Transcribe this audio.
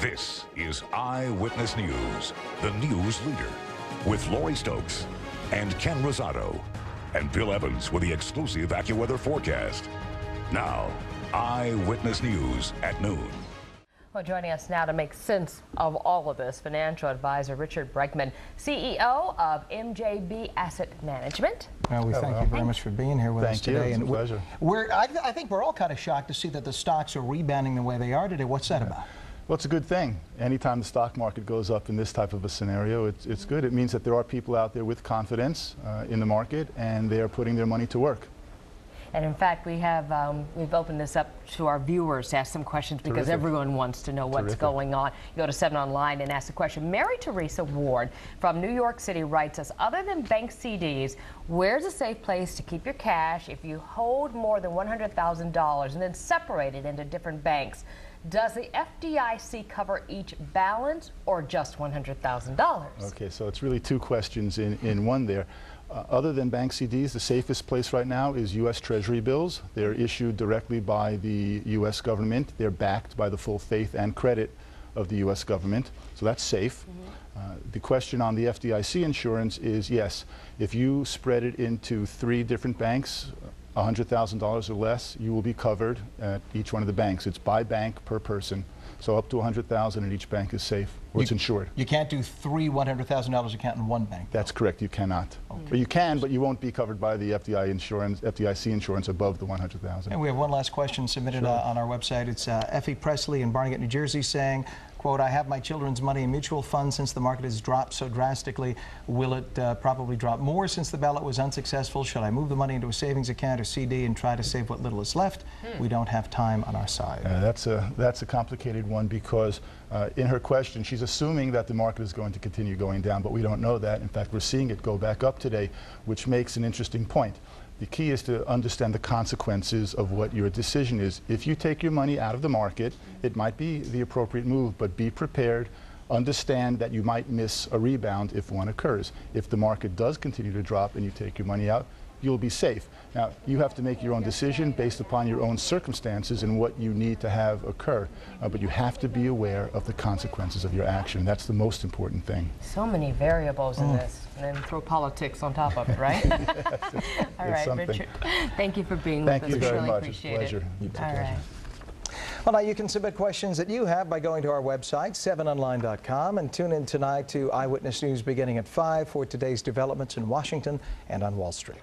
This is Eyewitness News, the news leader, with Lori Stokes and Ken Rosado, and Bill Evans with the exclusive AccuWeather forecast. Now, Eyewitness News at noon. Well, joining us now to make sense of all of this, financial advisor Richard Bregman, CEO of MJB Asset Management. Well, we thank you very much for being here with us today. Thank you. It's a pleasure. I think we're all kind of shocked to see that the stocks are rebounding the way they are today. What's that about? Well, it's a good thing. Anytime the stock market goes up in this type of a scenario, it's good. It means that there are people out there with confidence in the market, and they are putting their money to work. And in fact, we've opened this up to our viewers to ask some questions because everyone wants to know what's going on. You go to 7 Online and ask a question. Mary Teresa Ward from New York City writes us, other than bank CDs, where's a safe place to keep your cash if you hold more than $100,000 and then separate it into different banks? Does the FDIC cover each balance or just $100,000? Okay, so it's really two questions in one there. Other than bank CDs, the safest place right now is U.S. Treasury bills. They're issued directly by the U.S. government. They're backed by the full faith and credit of the U.S. government, so that's safe. The question on the FDIC insurance is, yes, if you spread it into 3 different banks, $100,000 or less, you will be covered at each one of the banks. It's by bank per person, so up to $100,000 at each bank is safe, or it's insured. You can't do 3 $100,000 account in one bank. That's correct. You cannot. Okay. But you can, but you won't be covered by the FDIC insurance above the $100,000. And we have one last question submitted on our website. It's Effie Presley in Barnegat, New Jersey, saying, quote, I have my children's money in mutual funds since the market has dropped so drastically. Will it probably drop more since the ballot was unsuccessful? Should I move the money into a savings account or CD and try to save what little is left? We don't have time on our side. That's a complicated one because in her question, she's assuming that the market is going to continue going down, but we don't know that. In fact, we're seeing it go back up today, which makes an interesting point. The key is to understand the consequences of what your decision is. If you take your money out of the market, it might be the appropriate move, but be prepared. Understand that you might miss a rebound if one occurs. If the market does continue to drop and you take your money out, you'll be safe. Now, you have to make your own decision based upon your own circumstances and what you need to have occur. But you have to be aware of the consequences of your action. That's the most important thing. So many variables in this, and then throw politics on top of it, right? All right, Richard, thank you for being with us. Thank you very much. It's a pleasure. All right. Well, now you can submit questions that you have by going to our website, 7online.com, and tune in tonight to Eyewitness News beginning at 5 for today's developments in Washington and on Wall Street.